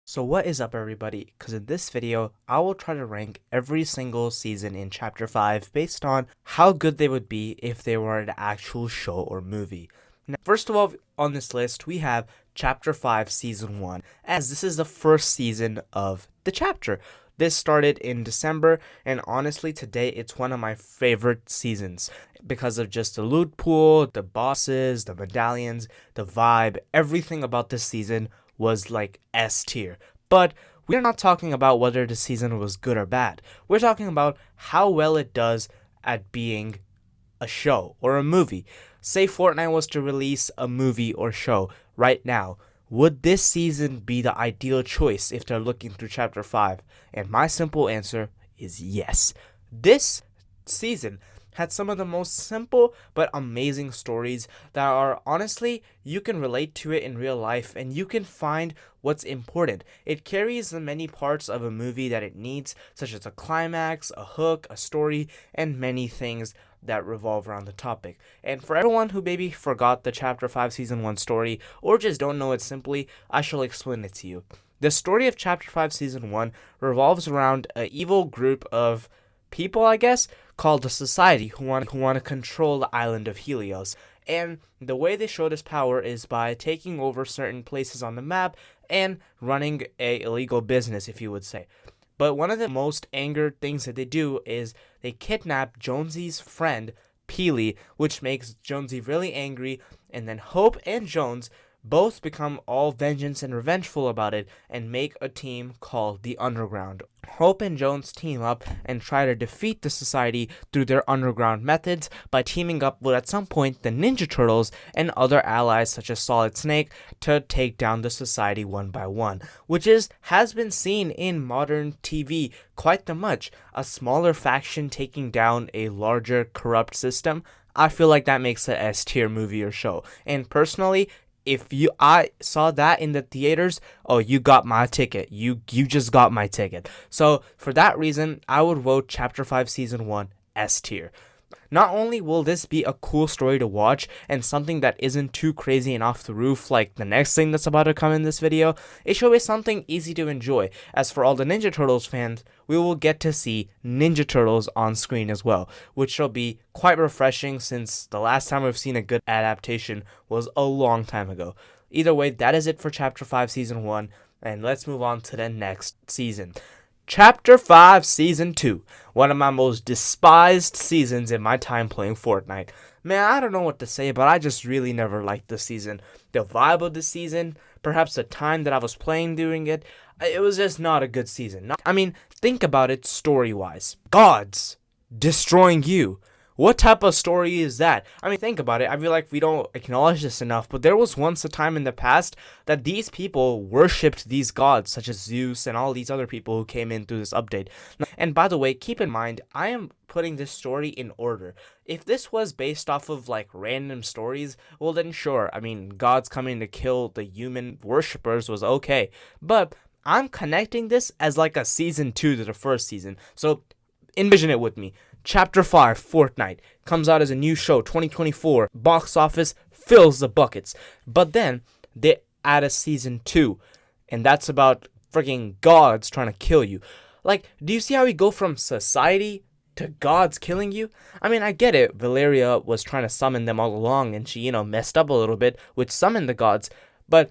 So what is up everybody, because in this video, I will try to rank every single season in Chapter 5 based on how good they would be if they were an actual show or movie. Now, first of all, on this list, we have Chapter 5 Season 1, as this is the first season of the chapter. This started in December, and honestly, today it's one of my favorite seasons because of just the loot pool, the bosses, the medallions, the vibe, everything about this season was like S tier. But we're not talking about whether the season was good or bad. We're talking about how well it does at being a show or a movie. Say Fortnite was to release a movie or show right now. Would this season be the ideal choice if they're looking through Chapter 5? And my simple answer is yes. This season had some of the most simple but amazing stories that are honestly, you can relate to it in real life and you can find what's important. It carries the many parts of a movie that it needs, such as a climax, a hook, a story, and many things that revolve around the topic. And for everyone who maybe forgot the Chapter 5 Season 1 story or just don't know it simply, I shall explain it to you. The story of Chapter 5 Season 1 revolves around an evil group of people, I guess, called the Society, who want to control the island of Helios. And the way they show this power is by taking over certain places on the map and running a illegal business, if you would say. But one of the most angered things that they do is they kidnap Jonesy's friend, Peely, which makes Jonesy really angry, and then Hope and Jones both become all vengeance and revengeful about it and make a team called the Underground. Hope and Jones team up and try to defeat the Society through their underground methods by teaming up with, at some point, the Ninja Turtles and other allies such as Solid Snake to take down the Society one by one, which has been seen in modern TV quite the much. A smaller faction taking down a larger corrupt system. I feel like that makes a S tier movie or show. And personally, if I saw that in the theaters, oh, you got my ticket. You just got my ticket. So for that reason, I would vote Chapter 5 Season 1 S tier. Not only will this be a cool story to watch and something that isn't too crazy and off the roof like the next thing that's about to come in this video, it shall be something easy to enjoy. As for all the Ninja Turtles fans, we will get to see Ninja Turtles on screen as well, which shall be quite refreshing since the last time we've seen a good adaptation was a long time ago. Either way, that is it for Chapter 5 Season 1, and let's move on to the next season. Chapter 5 Season 2, one of my most despised seasons in my time playing Fortnite. Man, I don't know what to say, but I just really never liked this season. The vibe of the season, perhaps the time that I was playing during it, it was just not a good season. I mean, think about it story-wise. Gods destroying you. What type of story is that? I mean, think about it. I feel like we don't acknowledge this enough, but there was once a time in the past that these people worshipped these gods, such as Zeus and all these other people who came in through this update. And by the way, keep in mind, I am putting this story in order. If this was based off of like random stories, well then sure. I mean, gods coming to kill the human worshippers was okay. But I'm connecting this as like a season 2 to the first season. So envision it with me. Chapter 5, Fortnite, comes out as a new show, 2024, box office fills the buckets. But then, they add a season 2, and that's about freaking gods trying to kill you. Like, do you see how we go from society to gods killing you? I mean, I get it, Valeria was trying to summon them all along, and she, messed up a little bit, which summoned the gods, but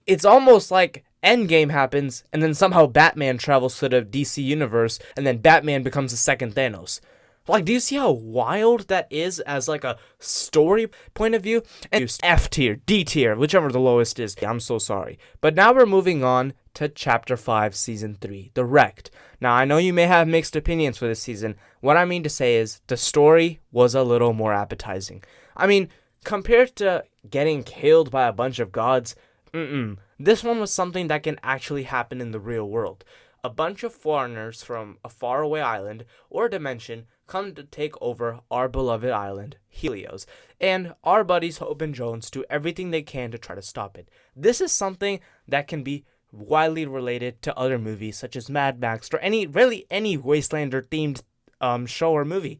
it's almost like Endgame happens, and then somehow Batman travels to the DC universe, and then Batman becomes the second Thanos. Like, do you see how wild that is as like a story point of view? And F tier, D tier, whichever the lowest is. I'm so sorry. But now we're moving on to Chapter 5, Season 3, The Wrecked. Now, I know you may have mixed opinions for this season. What I mean to say is the story was a little more appetizing. I mean, compared to getting killed by a bunch of gods, this one was something that can actually happen in the real world. A bunch of foreigners from a faraway island or dimension come to take over our beloved island, Helios, and our buddies Hope and Jones do everything they can to try to stop it. This is something that can be widely related to other movies such as Mad Max or any Wastelander themed show or movie.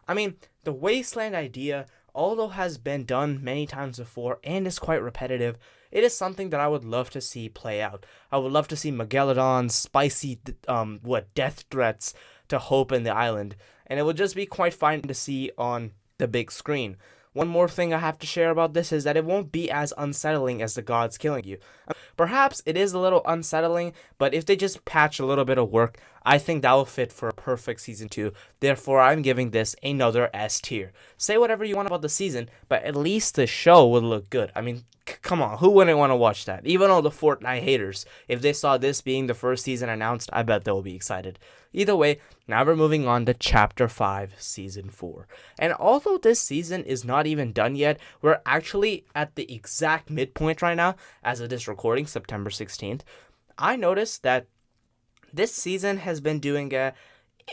I mean, the Wasteland idea, although has been done many times before and is quite repetitive, it is something that I would love to see play out. I would love to see Megalodon's spicy, death threats to Hope and the island, and it would just be quite fun to see on the big screen. One more thing I have to share about this is that it won't be as unsettling as the gods killing you. Perhaps it is a little unsettling, but if they just patch a little bit of work, I think that will fit for a perfect season 2. Therefore, I'm giving this another S tier. Say whatever you want about the season, but at least the show would look good. I mean, come on, who wouldn't want to watch that? Even all the Fortnite haters, if they saw this being the first season announced, I bet they'll be excited. Either way, now we're moving on to Chapter 5, Season 4. And although this season is not even done yet, we're actually at the exact midpoint right now, as of this recording, September 16th. I noticed that this season has been doing a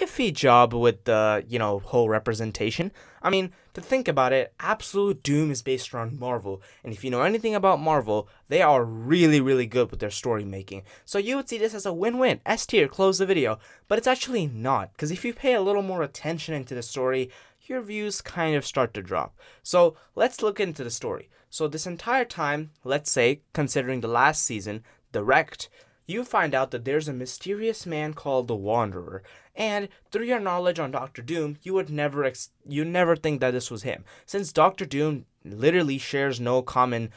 iffy job with the, whole representation. I mean, to think about it, Absolute Doom is based around Marvel, and if you know anything about Marvel, they are really, really good with their story making. So you would see this as a win-win, S tier, close the video, but it's actually not, because if you pay a little more attention into the story, your views kind of start to drop. So let's look into the story. So this entire time, let's say, considering the last season, Direct, you find out that there's a mysterious man called the Wanderer, and through your knowledge on Doctor Doom, you would never think that this was him, since Doctor Doom literally shares no common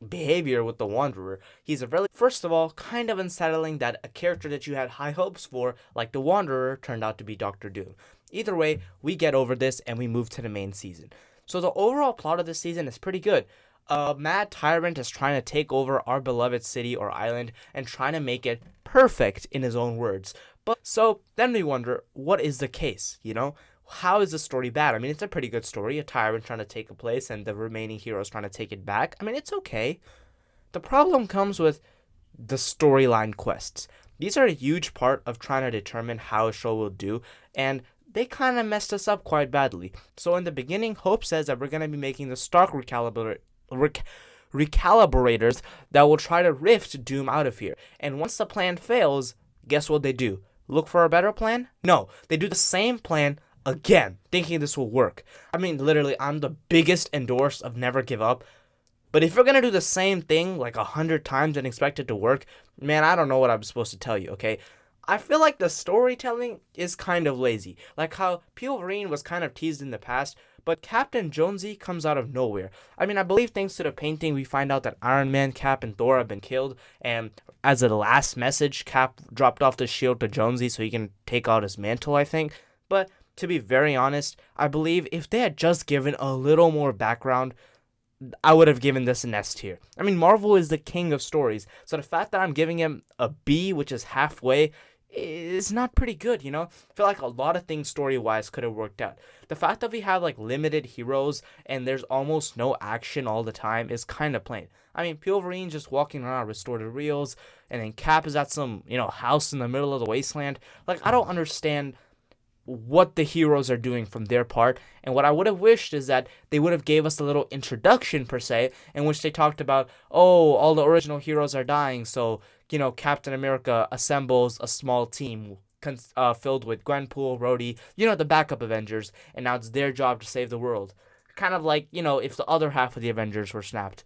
behavior with the Wanderer. He's first of all, kind of unsettling that a character that you had high hopes for, like the Wanderer, turned out to be Doctor Doom. Either way, we get over this and we move to the main season. So the overall plot of this season is pretty good. A mad tyrant is trying to take over our beloved city or island and trying to make it perfect in his own words. But so then we wonder, what is the case? How is the story bad? I mean, it's a pretty good story. A tyrant trying to take a place and the remaining heroes trying to take it back. I mean, it's okay. The problem comes with the storyline quests. These are a huge part of trying to determine how a show will do, and they kind of messed us up quite badly. So in the beginning, Hope says that we're going to be making the Stark recalibrators that will try to rift Doom out of here. And once the plan fails, guess what they do? Look for a better plan? No, they do the same plan again, thinking this will work. I mean, literally, I'm the biggest endorser of never give up. But if you're going to do the same thing like 100 times and expect it to work, man, I don't know what I'm supposed to tell you, okay? I feel like the storytelling is kind of lazy. Like how Wolverine was kind of teased in the past, but Captain Jonesy comes out of nowhere. I mean, I believe thanks to the painting, we find out that Iron Man, Cap, and Thor have been killed, and as a last message, Cap dropped off the shield to Jonesy so he can take out his mantle, I think. But to be very honest, I believe if they had just given a little more background, I would have given this an S tier. I mean, Marvel is the king of stories, so the fact that I'm giving him a B, which is halfway, is not pretty good, I feel like a lot of things story-wise could have worked out. The fact that we have limited heroes and there's almost no action all the time is kind of plain. I mean, Wolverine just walking around restorative reels, and then Cap is at some, house in the middle of the wasteland. I don't understand what the heroes are doing from their part, and what I would have wished is that they would have gave us a little introduction per se, in which they talked about, all the original heroes are dying, so Captain America assembles a small team filled with Gwenpool, Rhodey, the backup Avengers, and now it's their job to save the world. Kind of like, if the other half of the Avengers were snapped,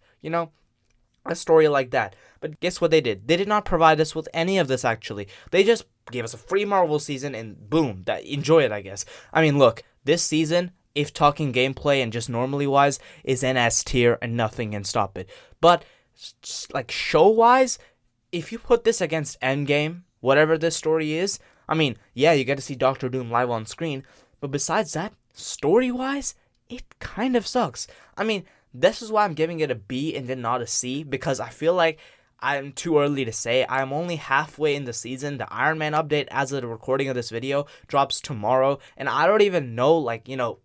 a story like that. But guess what they did? They did not provide us with any of this, actually. They just gave us a free Marvel season, and boom, enjoy it, I guess. I mean, look, this season, if talking gameplay and just normally wise, is an S tier and nothing can stop it. But, show-wise, if you put this against Endgame, whatever this story is, I mean, yeah, you get to see Doctor Doom live on screen, but besides that, story-wise, it kind of sucks. I mean, this is why I'm giving it a B and then not a C, because I feel like I'm too early to say. I'm only halfway in the season. The Iron Man update, as of the recording of this video, drops tomorrow, and I don't even know,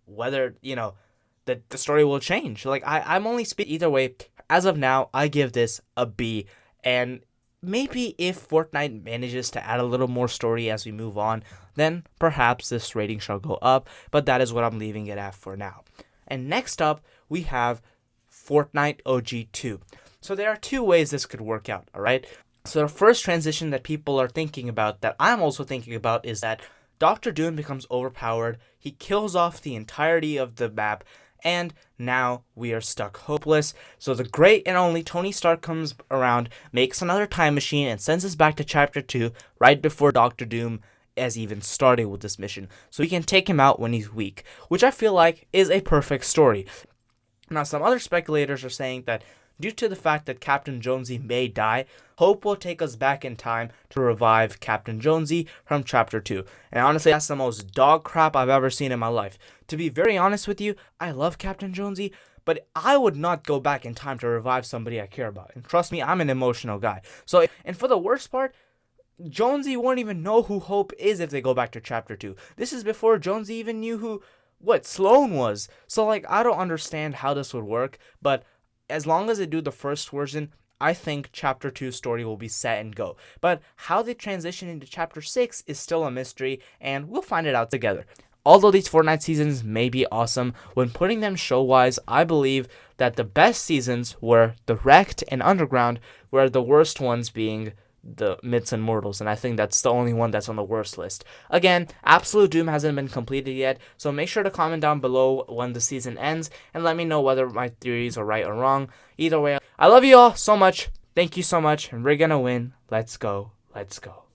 whether, the story will change. I'm only speaking either way. As of now, I give this a B, and maybe if Fortnite manages to add a little more story as we move on, then perhaps this rating shall go up, but that is what I'm leaving it at for now. And next up, we have Fortnite OG2. So there are two ways this could work out, alright? So the first transition that people are thinking about, that I'm also thinking about, is that Doctor Doom becomes overpowered, he kills off the entirety of the map, and now we are stuck hopeless. So the great and only Tony Stark comes around, makes another time machine, and sends us back to Chapter 2 right before Doctor Doom has even started with this mission, so we can take him out when he's weak, which I feel like is a perfect story. Now, some other speculators are saying that due to the fact that Captain Jonesy may die, Hope will take us back in time to revive Captain Jonesy from Chapter 2. And honestly, that's the most dog crap I've ever seen in my life. To be very honest with you, I love Captain Jonesy, but I would not go back in time to revive somebody I care about. And trust me, I'm an emotional guy. And for the worst part, Jonesy won't even know who Hope is if they go back to Chapter 2. This is before Jonesy even knew who Sloane was. So I don't understand how this would work, but as long as they do the first version, I think Chapter 2 story will be set and go. But how they transition into Chapter 6 is still a mystery, and we'll find it out together. Although these Fortnite seasons may be awesome, when putting them show-wise, I believe that the best seasons were the Wrecked and Underground, where the worst ones being the Myths and Mortals, and I think that's the only one that's on the worst list. Again, Absolute Doom hasn't been completed yet, so make sure to comment down below when the season ends, and let me know whether my theories are right or wrong. Either way, I love you all so much, thank you so much, and we're gonna win. Let's go, let's go.